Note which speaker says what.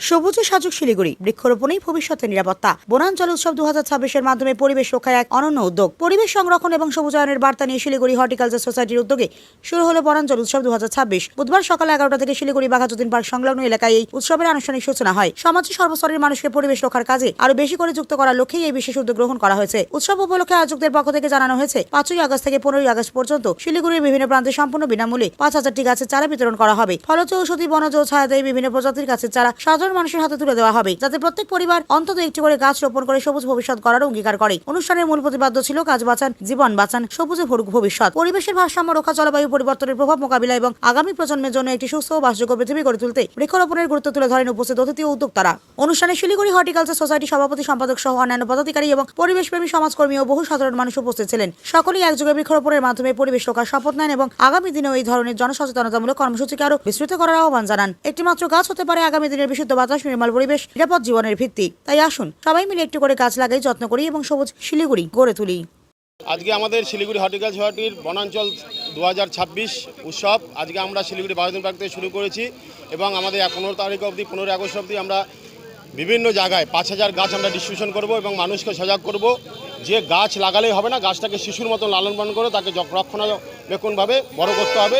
Speaker 1: সবুজে সাজুক শিলিগুড়ি, বৃক্ষরোপণেই ভবিষ্যতের নিরাপত্তা। বনাঞ্চল উৎসব 2026-এর মাধ্যমে পরিবেশ রক্ষায় এক অনন্য উদ্যোগ। পরিবেশ সংরক্ষণ এবং সবুজায়নের বার্তা নিয়ে শিলিগুড়ি হর্টিকালচার সোসাইটির উদ্যোগে শুরু হলো বনাঞ্চল উৎসব 2026। বুধবার সকাল 11টা থেকে শিলিগুড়ি বাঘাযতীন পার্ক সংলগ্ন এলাকায় এই উৎসবের আনুষ্ঠানিক সূচনা হয়। সমাজের সর্বস্তরের মানুষকে পরিবেশ রক্ষার কাজে আরো বেশি করে যুক্ত করার লক্ষ্যেই এই বিশেষ উদ্যোগ গ্রহণ করা হয়েছে। উৎসব উপলক্ষে আয়োজকদের পক্ষ থেকে জানানো হয়েছে, 5ই আগস্ট থেকে 15ই আগস্ট পর্যন্ত শিলিগুড়ির বিভিন্ন প্রান্তে সম্পূর্ণ বিনামূল্যে 5000টি গাছের চারা বিতরণ করা হবে। ফলজ ঔষধি, বনজ ও ছায়াদায়ী বিভিন্ন প্রজাতির গাছের চারা সাধারণ মানুষের হাতে তুলে দেওয়া হবে, যাতে প্রত্যেক পরিবার অন্তত একটি করে গাছ রোপণ করে সবুজ ভবিষ্যৎ গড়ার অঙ্গীকার করে। অনুষ্ঠানের মূল প্রতিপাদ্য ছিল গাছ বাঁচান, জীবন বাঁচান, সবুজে ভরুক ভবিষ্যৎ। পরিবেশের ভারসাম্য রক্ষা, জলবায়ু পরিবর্তনের প্রভাব মোকাবিলা এবং আগামী প্রজন্মের জন্য একটি সুস্থ ও বাসযোগ্য পৃথিবী গড়ে তুলতে বৃক্ষরোপণের গুরুত্ব তুলে ধরেন উপস্থিত অতিথি ও উদ্যোক্তারা। অনুষ্ঠানে শিলিগুড়ি হর্টিকালচার সোসাইটি সভাপতি, সম্পাদক সহ অন্যান্য পদাধিকারী এবং পরিবেশপ্রেমী সমাজকর্মী ও বহু সাধারণ মানুষ উপস্থিত ছিলেন। সকলেই একযোগে বৃক্ষরোপণের মাধ্যমে পরিবেশ রক্ষার শপথ নেন এবং আগামী দিনেও এই ধরনের জনসচেতনতামূলক কর্মসূচিকে আরো বিস্তৃত করার আহ্বান জানান। একটি মাত্র গাছ হতে পারে আগামী দিনের বিশুদ্ধ বাতাস, নির্মল পরিবেশ, নিরাপদ জীবনের ভিত্তি। তাই আসুন সবাই মিলে একটু করে গাছ লাগাই, যত্ন করি এবং সবুজ শিলিগুড়ি গড়ে তুলি।
Speaker 2: আজকে আমাদের শিলিগুড়ি হর্টিকালচার সোসাইটির বনাঞ্চল 2026 উৎসব আজকে আমরা শিলিগুড়ি বাঘাযতীন পার্ক থেকে শুরু করেছি এবং আমাদের 15 তারিখ অবধি, 15 আগস্ট অবধি আমরা বিভিন্ন জায়গায় 5000 গাছ আমরা ডিস্ট্রিবিউশন করব এবং মানুষকে সজাগ করব যে গাছ লাগালেই হবে না, গাছটাকে শিশুর মতো লালন পালন করে তাকে রক্ষণাবেক্ষণভাবে বড় করতে হবে।